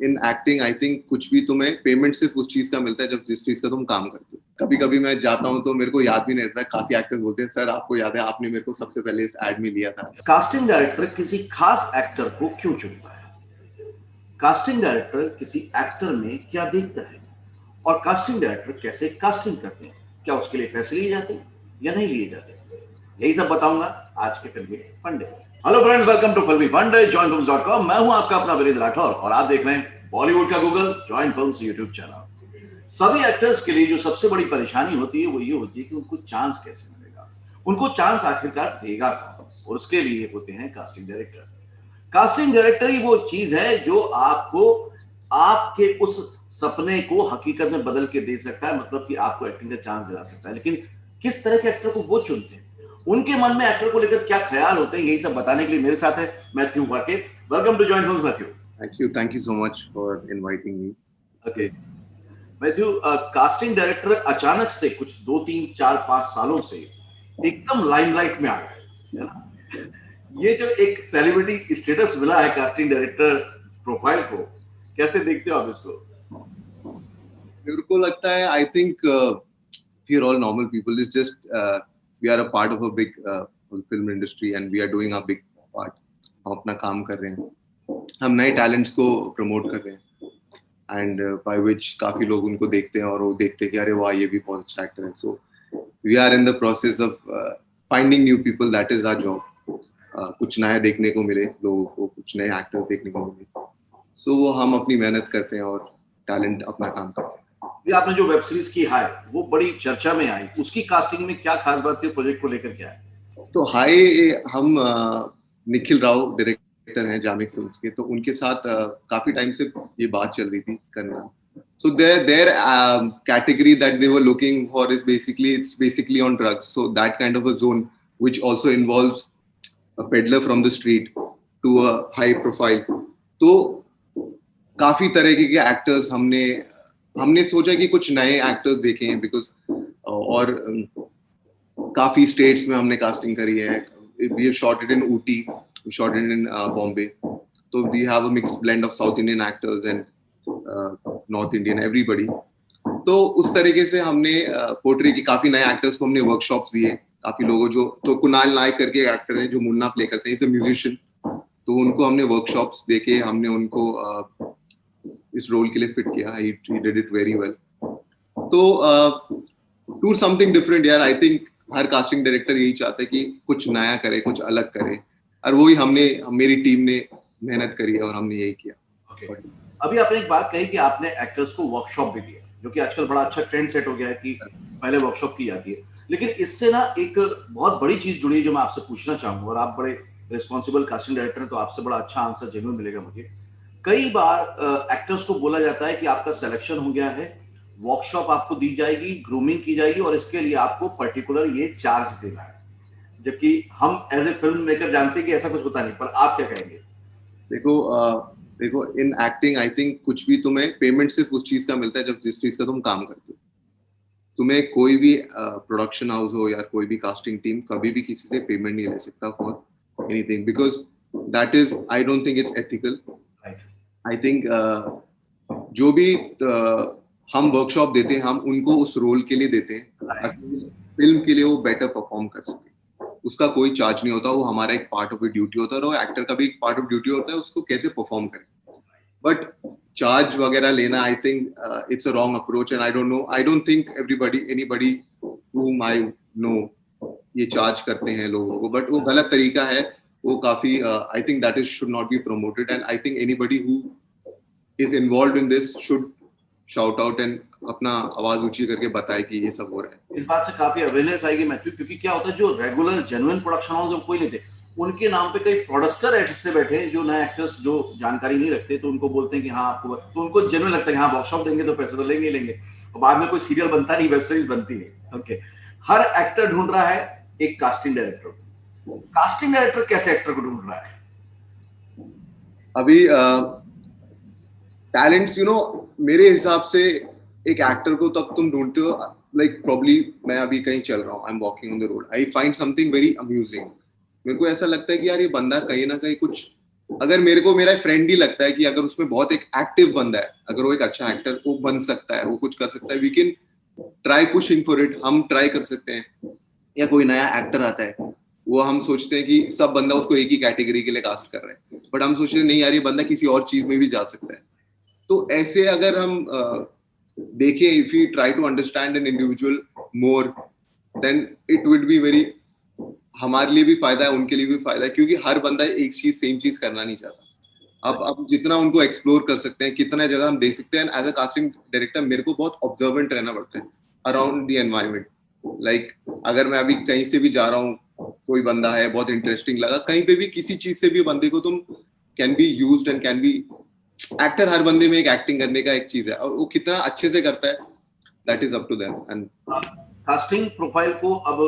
In acting I think कुछ भी तुम्हें पेमेंट सिर्फ उस चीज का मिलता है जब जिस चीज का तुम काम करते हो. कभी कभी मैं जाता हूँ तो मेरे को याद भी नहीं रहता. काफी एक्टर्स बोलते हैं सर आपको याद है आपने मेरे को सबसे पहले इस एड में लिया था. कास्टिंग डायरेक्टर किसी खास एक्टर को क्यों चुनता है? कास्टिंग डायरेक्टर किसी एक्टर में क्या देखता है और कास्टिंग डायरेक्टर कैसे कास्टिंग करते हैं? क्या उसके लिए पैसे लिए जाते हैं या नहीं लिए जाते? यही सब बताऊंगा आज के फिल्मी फंडे. हेलो फ्रेंड्स, वेलकम टू फिल्मी फंडे joinfilms.com. मैं हूं आपका अपना विनीत राठौर और आप देख रहे हैं बॉलीवुड का Google join films YouTube channel. सभी एक्टर्स के लिए जो सबसे बड़ी परेशानी होती है वो ये होती है कि उनको चांस कैसे मिलेगा, उनको चांस आखिरकार देगा कौन, और उसके लिए होते हैं कास्टिंग डायरेक्टर. कास्टिंग डायरेक्टर ही वो चीज है जो आपको आपके उस सपने को हकीकत में बदल के दे सकता है, मतलब कि आपको एक्टिंग का चांस दिला सकता है. लेकिन किस तरह के एक्टर को वो चुनते हैं, उनके मन में एक्टर को लेकर क्या ख्याल होते हैं, यही सब बताने के लिए मेरे साथ है मैथ्यू वाकेफ. Welcome to join films Matthew. Thank you so much for inviting me. Okay Matthew, casting director अचानक से कुछ 2-3-4-5 सालों से एकदम लाइमलाइट में आ गए, है ना? ये जो एक सेलिब्रिटी स्टेटस मिला है कास्टिंग डायरेक्टर प्रोफाइल को, कैसे देखते हो आप इसको? मेरे को लगता है I think we are all normal people. It's just we are a part of a big film industry and we are doing a big part. हम अपना काम कर रहे हैं, हम नए टैलेंट्स को प्रमोट कर रहे हैं एंड बाय विच काफी लोग उनको देखते हैं और वो देखते हैं कि अरे वाह ये भी बहुत अच्छा एक्टर है. So we are in the process of finding new people. That is our job. कुछ नया देखने को मिले लोगों को, कुछ नए एक्टर्स देखने को मिले. सो वो हम अपनी मेहनत करते हैं और टैलेंट अपना काम करते हैं. ये आपने जो वेब सीरीज की हाय, वो बड़ी चर्चा में आई, उसकी कास्टिंग में क्या खास बात थी, प्रोजेक्ट को लेकर क्या है? तो हाय हम निखिल राव डायरेक्टर हैं जामिक फिल्म्स के, तो उनके साथ काफी टाइम से ये बात चल रही थी करना. So their category that they were looking for is basically on drugs. So that kind of a zone which also involves a peddler from the street to a high profile. तो काफी तरह के एक्टर्स हमने सोचा कि कुछ नए actors देखें बिकॉज और काफी स्टेट्स में हमने कास्टिंग करी है. We have shot it in Ooty, we shot it in Bombay. So we have a mixed blend of South Indian actors and north Indian everybody. तो उस तरीके से हमने पोर्ट्रे की काफी नए एक्टर्स को हमने वर्कशॉप्स दिए. काफी लोगों जो तो कुणाल नायक करके एक्टर हैं जो मुन्ना प्ले करते हैं, इज अ म्यूजिशियन. तो उनको हमने वर्कशॉप्स देके हमने उनको इस रोल के लिए फिट किया. He did it very well. तो डू समथिंग डिफरेंट यार. I think her casting director यही चाहता है कि कुछ नया करे, कुछ अलग करे, और वही मेरी टीम ने मेहनत करी है और हमने यही किया. अभी आपने एक बात कही कि आपने एक्टर्स को वर्कशॉप भी दिया, जो कि आजकल बड़ा अच्छा ट्रेंड सेट हो गया है कि पहले वर्कशॉप की जाती है. लेकिन इससे ना एक बहुत बड़ी चीज जुड़ी है जो मैं आपसे पूछना चाहूंगा, और आप बड़े रिस्पॉन्सिबल कास्टिंग डायरेक्टर हैं तो आपसे बड़ा अच्छा आंसर जरूर मिलेगा मुझे. कई बार एक्टर्स को बोला जाता है कि आपका सिलेक्शन हो गया है, वर्कशॉप आपको दी जाएगी, ग्रूमिंग की जाएगी और इसके लिए आपको पर्टिकुलर ये चार्ज देना है, जबकि हम एज ए फिल्म मेकर जानते हैं कि ऐसा कुछ होता नहीं. पर आप क्या कहेंगे? देखो इन एक्टिंग आई थिंक कुछ भी तुम्हें पेमेंट सिर्फ उस चीज का मिलता है जब जिस चीज का तुम काम करते हो. तुम्हें कोई भी प्रोडक्शन हाउस हो या कोई भी कास्टिंग टीम कभी भी किसी से पेमेंट नहीं ले सकता for anything, because that is I don't think it's ethical. I think जो भी हम वर्कशॉप देते हैं हम उनको उस रोल के लिए देते हैं फिल्म के लिए वो बेटर परफॉर्म कर सके. उसका कोई चार्ज नहीं होता, वो हमारा एक पार्ट ऑफ ड्यूटी होता है और एक्टर का भी एक पार्ट ऑफ ड्यूटी होता है उसको कैसे परफॉर्म करें. बट चार्ज वगैरह लेना I think it's a wrong approach and I don't think anybody whom I know ये चार्ज करते हैं लोगों को, बट वो गलत तरीका है. वो काफी I think that is should not be promoted and I think anybody who is involved in this should shout out and अपना आवाज ऊंची करके बताए कि ये सब हो रहा है. इस बात से काफी अवेयरनेस आएगी मैथ्यू, क्योंकि क्या होता है जो रेगुलर जेन्युइन प्रोडक्शन हाउस कोई नहीं थे, उनके नाम पे कई फ्रॉडस्टर ऐसे बैठे हैं जो नए एक्टर्स जो जानकारी नहीं रखते, तो उनको बोलते हैं कि हाँ आपको, तो उनको जेन्युइन लगता है कि हाँ वर्कशॉप देंगे तो पैसे तो लेंगे लेंगे, और बाद में कोई सीरियल बनता नहीं, वेब सीरीज बनती है. ओके, हर एक्टर ढूंढ रहा है एक कास्टिंग डायरेक्टर. कास्टिंग डायरेक्टर कैसे एक्टर को ढूंढ रहा है? अभी टैलेंट्स मेरे हिसाब से एक एक्टर को तब तुम ढूंढते हो लाइक प्रॉब्ली मैं अभी कहीं चल रहा हूँ, I am walking on the road, I find something very amusing. मेरे को ऐसा लगता है कि यार ये बंदा कहीं ना कहीं कुछ अगर मेरे को मेरा फ्रेंड ही लगता है कि अगर उसमें बहुत एक एक्टिव बंदा है, अगर वो एक अच्छा एक्टर वो बन सकता है, वो कुछ कर सकता है, we can try pushing for it, हम ट्राई कर सकते हैं। या कोई नया एक्टर आता है, वो हम सोचते हैं कि सब बंदा उसको एक ही कैटेगरी के लिए कास्ट कर रहे हैं, बट हम सोचते हैं नहीं यार ये बंदा किसी और चीज में भी जा सकता है। तो ऐसे अगर हम देखें, if you try to understand an individual more, then it will be very, हमारे लिए भी फायदा है, उनके लिए भी फायदा है, क्योंकि हर बंदा एक चीज सेम चीज करना नहीं चाहता। अब जितना उनको एक्सप्लोर कर सकते हैं, कितना जगह हम दे सकते हैं। एज अ कास्टिंग डायरेक्टर मेरे को बहुत ऑब्जर्वेंट रहना पड़ता है अराउंड द एनवायरमेंट। लाइक अगर मैं अभी कहीं से भी जा रहा हूँ, कोई बंदा है बहुत इंटरेस्टिंग लगा, कहीं पे भी किसी चीज से भी बंदे को तुम can be used and can be actor, हर बंदे में एक एक्टिंग करने का एक चीज है, और वो कितना अच्छे से करता है, that is up to them. And casting profile को अब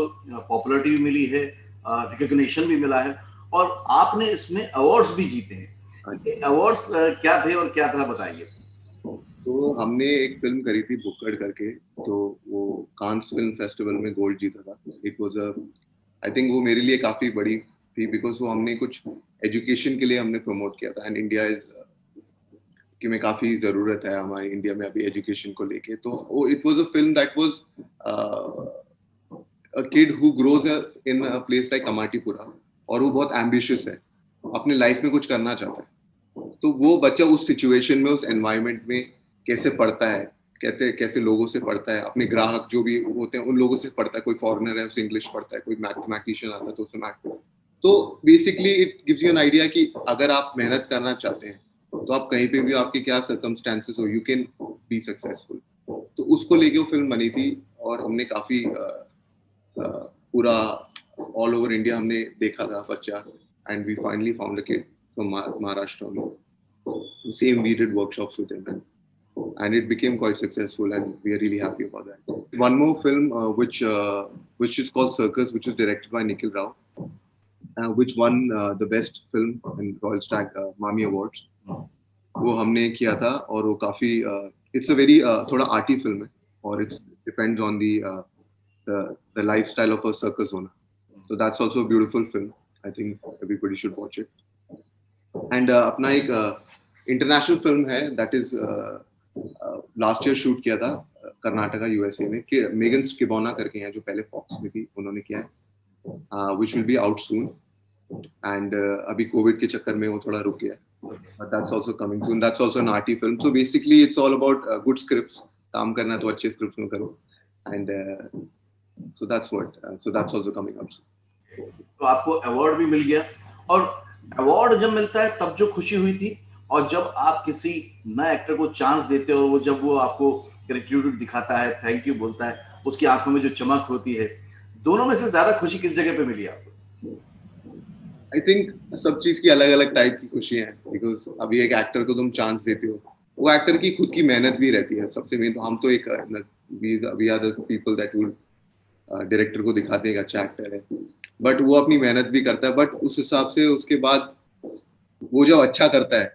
पॉपुलैरिटी भी मिली है, रिकॉग्निशन भी मिला है, और आपने इसमें अवार्ड्स भी जीते हैं। ये अवार्ड्स क्या थे और क्या था, बताइए। तो हमने एक फिल्म करी थी बुक्कड़ करके, तो वो कांस फिल्म फेस्टिवल में गोल्ड जीता था। It was a, I think वो मेरे लिए काफी बड़ी थी, बिकॉज वो हमने कुछ एजुकेशन के लिए हमने प्रमोट किया था, एंड इंडिया इज कि में काफी जरूरत है हमारे इंडिया में अभी एजुकेशन को लेके। तो वो it was a film that was a kid who grows in a place like Kamathipura, और वो बहुत एम्बिशियस है, अपने लाइफ में कुछ करना चाहता है। तो वो बच्चा उस सिचुएशन में, उस एनवायरमेंट में कैसे पढ़ता है, कहते कैसे लोगों से पढ़ता है, अपने ग्राहक जो भी होते हैं उन लोगों से पढ़ता है। कोई फॉरेनर है उसे इंग्लिश पढ़ता है, कोई मैथमेटिशियन आता है तो उसे मैथ। तो basically it gives you N idea कि अगर आप मेहनत करना चाहते हैं तो आप कहीं पे भी, आपके क्या सर्कमस्टेंसेस हो, यू कैन बी सक्सेसफुल। तो उसको लेके वो फिल्म बनी थी, और हमने काफी पूरा ऑल ओवर इंडिया हमने देखा था बच्चा, and we finally found a kid from Maharashtra only. Same, we did workshops with him, and it became quite successful, and we are really happy about that. One more film which is called Circus, which is directed by Nikhil Rao, which won the best film in Royal Stag Mami Awards. वो हमने किया था, और वो काफी it's a very थोड़ा arty film है, और it's depends on the the lifestyle of a circus owner. So that's also a beautiful film. I think everybody should watch it. And अपना एक इंटरनेशनल फिल्म है, that is last year shoot किया था Karnataka USA में, Megan स्किबोना करके हैं जो पहले फॉक्स में थी, उन्होंने किया है, which will be out soon. And अभी कोविड के चक्कर में वो थोड़ा रुक गया, but that's also coming soon. That's also an arty film. So basically it's all about good scripts. काम करना तो अच्छे scripts में करो, and so that's what so that's also coming up. तो आपको अवार्ड भी मिल गया, और अवार्ड जब मिलता है तब जो खुशी हुई थी, और जब आप किसी नए एक्टर को चांस देते हो, वो जब वो आपको ग्रेटिट्यूड दिखाता है, थैंक यू बोलता है, उसकी आंखों में जो चमक होती है, दोनों में से ज्यादा खुशी किस जगह पे मिली आपको? आई थिंक सब चीज की अलग अलग टाइप की खुशी है, बिकॉज अभी एक एक्टर को तुम चांस देते हो, वो एक्टर की खुद की मेहनत भी रहती है सबसे मेन। तो हम तो एक we are the people that would director को दिखाते हैं एक अच्छा एक्टर है, बट वो अपनी मेहनत भी करता है, बट उस हिसाब से उसके बाद वो जो अच्छा करता है,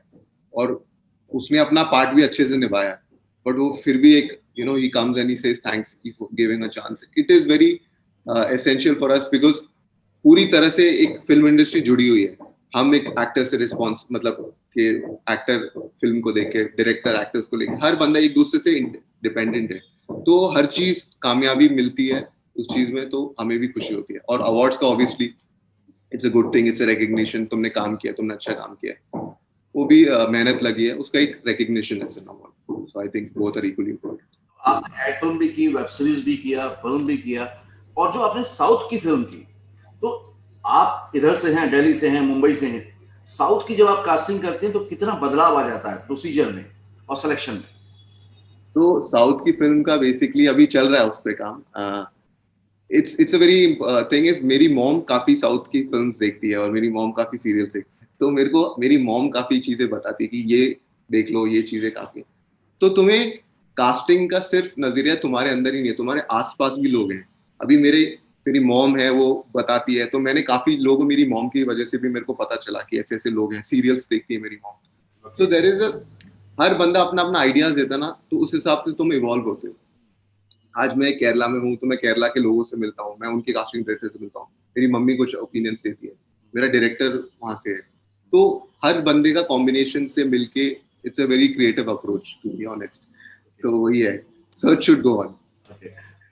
और उसने अपना पार्ट भी अच्छे से निभाया, बट वो फिर भी एक he comes and he says thanks for giving a chance. It is very essential for us, because पूरी तरह से एक फिल्म इंडस्ट्री जुड़ी हुई है। हम एक एक्टर से रिस्पॉन्स, मतलब कि एक्टर फिल्म को देख के, डायरेक्टर एक्टर्स को लेके, हर बंदा एक दूसरे से डिपेंडेंट है। तो हर चीज कामयाबी मिलती है उस चीज में, तो हमें भी खुशी होती है। और अवार्ड्स का obviously it's a good thing, it's a recognition, तुमने काम किया, तुमने अच्छा काम किया, वो भी मेहनत लगी है, उसका एक रिकग्निशन है। So I think both are equally important. आपने एड फिल्म भी की, वेब सीरीज भी किया, फिल्म भी किया, और जो आपने साउथ की फिल्म की, तो आप इधर से हैं, दिल्ली से हैं, मुंबई से हैं, साउथ की जब आप कास्टिंग करते हैं तो कितना बदलाव आ जाता है प्रोसीजर में और सिलेक्शन में? तो साउथ की फिल्म का बेसिकली अभी चल रहा है उस पे काम। It's a very thing is, मेरी मॉम काफी साउथ की फिल्म्स देखती है, और मेरी मॉम काफी सीरियल्स देखती है, तो मेरे को मेरी मॉम काफी चीजें बताती है कि ये देख लो, ये चीजें काफी। तो तुम्हें कास्टिंग का सिर्फ नजरिया तुम्हारे अंदर ही नहीं है, तुम्हारे आसपास भी लोग हैं। अभी मेरी मॉम है, वो बताती है, तो मैंने काफी लोगों, मेरी मॉम की वजह से भी मेरे को पता चला कि ऐसे ऐसे लोग हैं, सीरियल्स देखती है मेरी mom. So there is a, हर बंदा अपना अपना आइडियाज देता ना, तो उस हिसाब से तुम इवॉल्व होते हो। आज मैं केरला में हूँ, तो मैं केरला के लोगों से मिलता हूँ, मैं उनके कास्टिंग डायरेक्टर से मिलता हूँ, मेरी मम्मी कुछ ओपिनियंस देती है, मेरा डायरेक्टर वहां से है, तो हर बंदे का कॉम्बिनेशन से मिलके it's a very creative approach to be honest. तो वही है, so it should go on.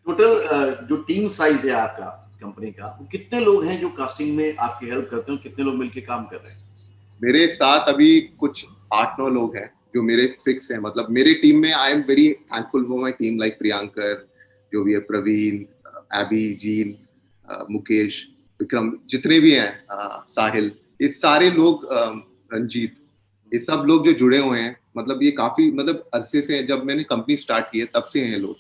Total जो टीम साइज है आपका कंपनी का, वो कितने लोग हैं जो कास्टिंग में आपकी हेल्प करते हैं, कितने लोग मिलके काम कर रहे हैं? मेरे साथ अभी कुछ 8-9 लोग हैं जो मेरे फिक्स हैं. मतलब मेरे टीम में आई am very thankful for my team, like Priyankar, जो भी है, प्रवीण, एबी, जीन, मुकेश, विक्रम, जितने भी हैं, साहिल, ये सारे लोग, रंजीत, ये सब लोग जो जुड़े हुए हैं. मतलब ये काफी, मतलब अरसे से, जब मैंने कंपनी स्टार्ट की है तब से हैं लोग.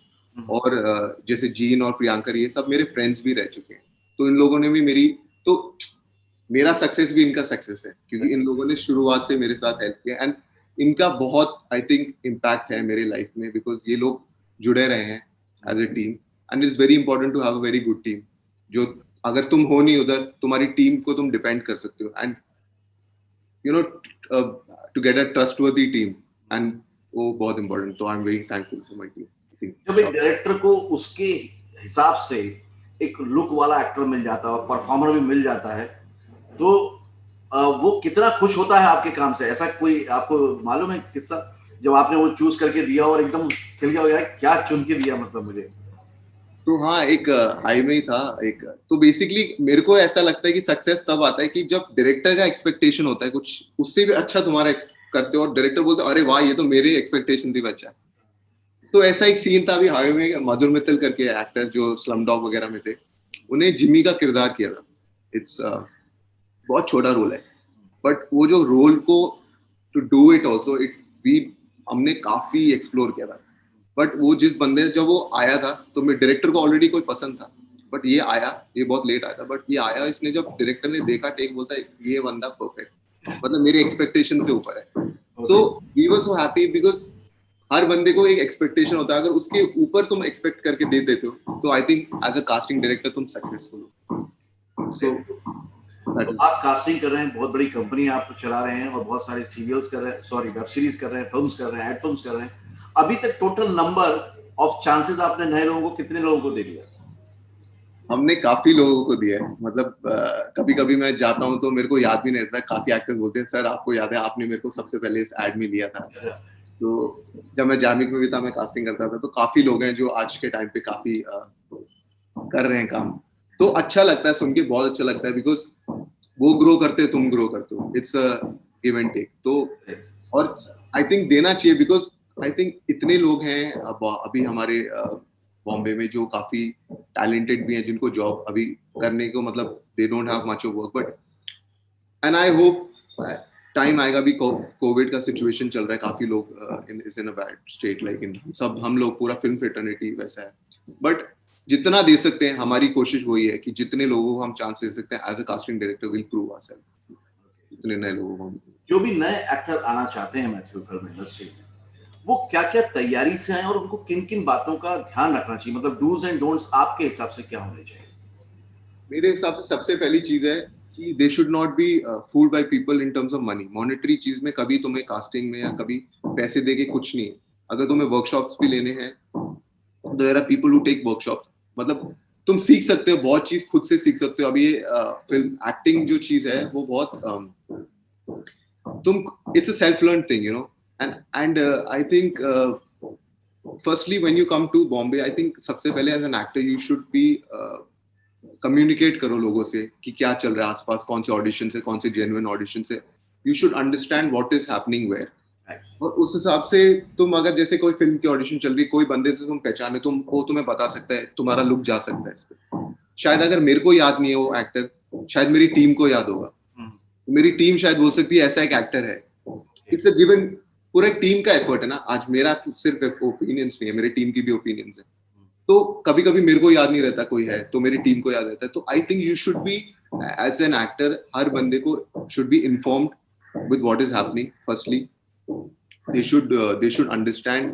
और जैसे जीन और प्रियंकर, ये सब मेरे फ्रेंड्स भी रह चुके हैं. तो इन लोगों ने भी तो मेरा सक्सेस भी इनका सक्सेस है, क्योंकि इन लोगों ने शुरुआत से मेरे साथ हेल्प किया. एंड इनका बहुत, आई थिंक, इम्पैक्ट है मेरे लाइफ में, बिकॉज ये लोग जुड़े रहे हैं as a team. And it's very important to have a very good team, जो अगर तुम हो नहीं उधर, तुम्हारी टीम को तुम डिपेंड कर सकते हो. And you know, to get a trustworthy team, and वो बहुत इंपॉर्टेंट. तो I am very thankful for my team. जब एक डायरेक्टर को उसके हिसाब से एक लुक वाला एक्टर मिल जाता है और परफॉर्मर भी मिल जाता है, तो वो कितना खुश होता है आपके काम से? ऐसा कोई आपको मालूम है किस्सा जब आपने वो चूज करके दिया और एकदम खिल गया हो, यार क्या चुन के दिया मतलब मुझे? तो हाँ, एक हाई में ही था एक. तो बेसिकली मेरे को ऐसा लगता है कि सक्सेस तब आता है कि जब डायरेक्टर का एक्सपेक्टेशन होता है कुछ उससे भी अच्छा तुम्हारा करते हो, और डायरेक्टर बोलते अरे वाह, ये तो मेरे एक्सपेक्टेशन थी बच्चा. तो ऐसा एक सीन था अभी हाईवे में, मधुर मित्तल करके एक्टर जो स्लम डॉग वगैरह में थे, उन्हें जिमी का किरदार किया था. इट्स बहुत छोटा रोल है, बट वो जो रोल को to do it also it भी हमने काफी एक्सप्लोर किया था. बट वो जिस बंदे, जब वो आया था, तो मेरे डायरेक्टर को ऑलरेडी कोई पसंद था, बट ये आया, ये बहुत लेट आया था, बट ये आया, इसने जब डायरेक्टर ने देखा टेक, बोलता है ये बंदा परफेक्ट, मतलब मेरे एक्सपेक्टेशन से ऊपर है. So we were so happy, because हर बंदे को एक एक्सपेक्टेशन होता है, अगर उसके ऊपर तुम एक्सपेक्ट करके दे देते हो, तो I think as a casting director तुम सक्सेसफुल हो. सो आप कास्टिंग कर रहे हैं, बहुत बड़ी कंपनी आप चला रहे हैं और बहुत सारे सीरियल्स कर रहे हैं, सॉरी वेब सीरीज कर रहे हैं, फिल्म्स कर रहे हैं, एड फिल्म्स कर रहे हैं. अभी तक टोटल नंबर ऑफ चांसेस आपने नए लोगों को कितने लोगों को दे दिया? हमने काफी लोगों को दिया है. मतलब कभी कभी मैं जाता हूँ तो मेरे को याद भी नहीं रहता. काफी एक्टर्स बोलते हैं सर आपको याद है, आपने मेरे को सबसे पहले इस एड में लिया था. तो जब मैं जामिक में भी था, मैं कास्टिंग करता था, तो काफी लोग हैं जो आज के टाइम पे काफी कर रहे हैं काम. तो अच्छा लगता है सुन के, बहुत अच्छा लगता है, बिकॉज वो ग्रो करते हैं, तुम ग्रो करते हो. It's a give and take. तो और आई थिंक देना चाहिए, बिकॉज आई थिंक इतने लोग हैं अभी हमारे बॉम्बे में जो काफी टैलेंटेड भी हैं, जिनको जॉब अभी करने को, मतलब they don't have much of work. But and I hope time आएगा भी. कोविड का सिचुएशन चल रहा है, काफी लोग in a bad state, like in सब, हम लोग पूरा फिल्म फ्रेटर्निटी वैसा है. बट जितना दे सकते हैं, हमारी कोशिश वही है कि जितने लोगों को हम चांस दे सकते हैं as a casting director, will prove ourself. जितने नए लोगों को जो भी नए एक्टर आना चाहते हैं मैथ्यू फिल्म इंडस्ट्री में, वो क्या क्या तैयारी से आए और उनको किन किन बातों का ध्यान रखना चाहिए? मतलब डूज एंड डोंट्स आपके हिसाब से क्या होने चाहिए? मेरे हिसाब से सबसे पहली चीज है कि they should not be fooled by people in terms of money. Monetary चीज में कभी तुम्हें कास्टिंग में या कभी पैसे दे के कुछ नहीं है. अगर तुम्हें वर्कशॉप्स भी लेने हैं, there are people who take workshops. मतलब तुम सीख सकते हो बहुत चीज, खुद से सीख सकते हो. अभी ये फिल्म एक्टिंग जो चीज है वो बहुत तुम, it's a self learn thing, you know. And I think firstly when you come to Bombay, I think सबसे पहले as an actor you should be communicate करो लोगों से कि क्या चल रहा है आसपास, कौन से ऑडिशन से, कौन से जेन्युइन ऑडिशन से. You should understand what is happening where. और उस हिसाब से तुम, अगर जैसे कोई फिल्म की ऑडिशन चल रही, कोई बंदे से तुम पहचाने, तुम वो तुम्हें बता सकता है, तुम्हारा लुक जा सकता है इस पे. शायद अगर मेरे को याद नहीं है वो एक्टर, शायद मेरी टीम को याद होगा. मेरी टीम शायद बोल सकती है ऐसा एक एक्टर है. इट्स अ गिवन, पूरे टीम का एफर्ट है ना. आज मेरा सिर्फ ओपिनियंस नहीं है, मेरी टीम की भी ओपिनियंस है. तो कभी कभी मेरे को याद नहीं रहता कोई है, तो मेरी टीम को याद रहता है. तो I think you should be as an actor, हर बंदे को should be informed with what is happening. Firstly they should understand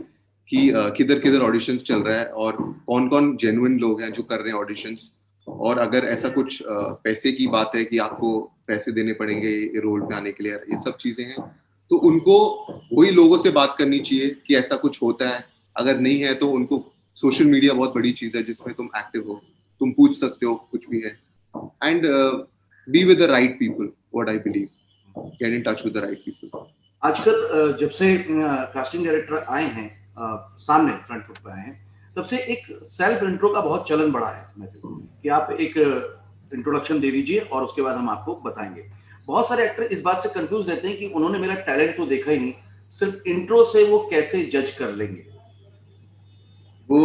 कि किधर किधर ऑडिशंस चल रहा है और कौन कौन जेन्युइन लोग हैं जो कर रहे हैं ऑडिशंस. और अगर ऐसा कुछ पैसे की बात है कि आपको पैसे देने पड़ेंगे ये रोल पे आने के लिए, ये सब चीजें हैं, तो उनको वही लोगों से बात करनी चाहिए कि ऐसा कुछ होता है. अगर नहीं है तो उनको, सोशल मीडिया बहुत बड़ी चीज है जिसमें तुम एक्टिव हो, तुम पूछ सकते हो कुछ भी है. And be with the right people, what I believe. get in touch with the right people. आजकल जब से कास्टिंग डायरेक्टर आए हैं, सामने फ्रंट फुट पे आए हैं, तब से एक सेल्फ इंट्रो का बहुत चलन बढ़ा है कि आप एक इंट्रोडक्शन दे दीजिए और उसके बाद हम आपको बताएंगे। बहुत सारे एक्टर इस बात से कंफ्यूज रहते हैं कि उन्होंने मेरा टैलेंट तो देखा ही नहीं, सिर्फ इंट्रो से वो कैसे जज कर लेंगे। वो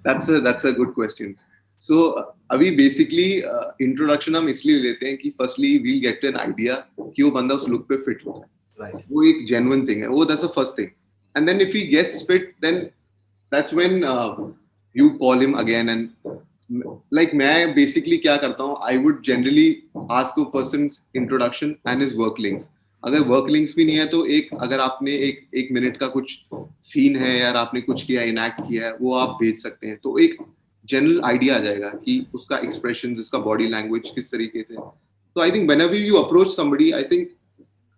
that's a good question. So अभी बेसिकली इंट्रोडक्शन हम इसलिए लेते हैं कि firstly we'll get an idea कि वो बंदा उस लुक पे फिट होता है, राइट, वो एक जेन्युइन थिंग है, वो that's the first thing, and then if he gets fit then that's when you call him again and like मैं बेसिकली क्या करता हूँ, I would generally ask a person introduction and his work links. अगर work links भी नहीं है तो एक अगर आपने एक मिनट का कुछ सीन है यार, आपने कुछ किया, इनएक्ट किया है, वो आप भेज सकते हैं, तो एक जनरल आइडिया आ जाएगा कि उसका एक्सप्रेशन, उसका बॉडी लैंग्वेज किस तरीके से। तो I think whenever you approach somebody, I think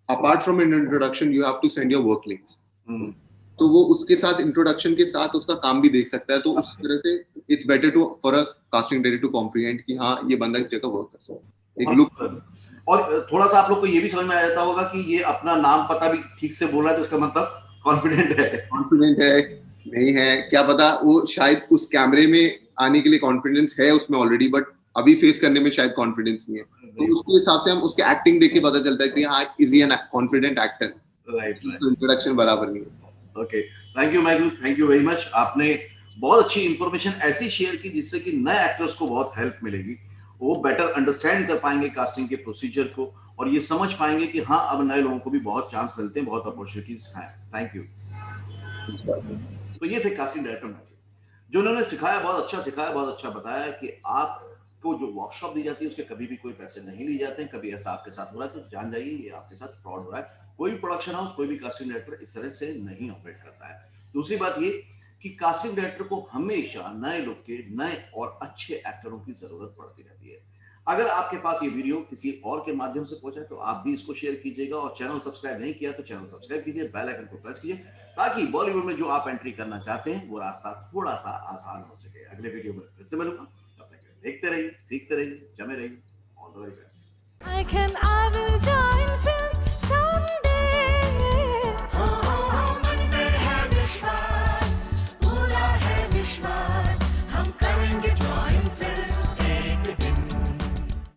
apart from an introduction you have to send your work links, तो वो उसके साथ इंट्रोडक्शन के साथ उसका काम भी देख सकता है। तो उस तरह से it's better to for a casting director to comprehend कि हाँ ये बंदा इस जगह वर्क कर सकता है, एक लुक। और थोड़ा सा आप लोग को ये भी समझ में आ जाता होगा कि ये अपना नाम पता भी ठीक से बोल रहा है, तो इसका मतलब कॉन्फिडेंट है नहीं है, क्या पता वो शायद उस कैमरे में आने के लिए कॉन्फिडेंस है उसमें ऑलरेडी, बट अभी फेस करने में शायद कॉन्फिडेंस नहीं है, तो उसके हिसाब से हम उसके एक्टिंग देख के पता चलता है कि हाँ is he an confident actor, right. Introduction बराबर नहीं है। Okay, thank you Michael, thank you very much. आपने बहुत अच्छी इंफॉर्मेशन ऐसी शेयर की जिससे कि नए एक्टर्स को बहुत हेल्प मिलेगी, वो बेटर अंडरस्टैंड कर पाएंगे कास्टिंग के प्रोसीजर को, और ये समझ पाएंगे कि हाँ अब नए लोगों को भी बहुत चांस मिलते हैं, बहुत अपॉर्चुनिटीज हैं। Thank you. तो ये थे कास्टिंग डायरेक्टर मैजिक, जो उन्होंने सिखाया, बहुत अच्छा सिखाया, बहुत अच्छा बताया कि आपको जो वर्कशॉप दी जाती है उसके कभी भी कोई पैसे नहीं लिए जाते हैं। कभी ऐसा आपके साथ हो रहा है तो जान जाइए ये आपके साथ फ्रॉड हो रहा है। कोई भी प्रोडक्शन हाउस, कोई भी कास्टिंग डायरेक्टर इस तरह से नहीं ऑपरेट करता है। दूसरी बात ये कि कास्टिंग डायरेक्टर को हमेशा नए लोग के, नए और अच्छे एक्टरों की जरूरत पड़ती रहती है। अगर आपके पास ये वीडियो किसी और के माध्यम से पहुंचा तो आप भी इसको शेयर कीजिएगा, और चैनल सब्सक्राइब नहीं किया तो चैनल सब्सक्राइब कीजिए, बेल आइकन को प्रेस कीजिए, ताकि बॉलीवुड में जो आप एंट्री करना चाहते हैं वो रास्ता थोड़ा सा आसान हो सके। अगले वीडियो में फिर से मिलूंगा, तब तक देखते रहिए, सीखते रहिए, जमे रहिए। All the very best. I will join films someday.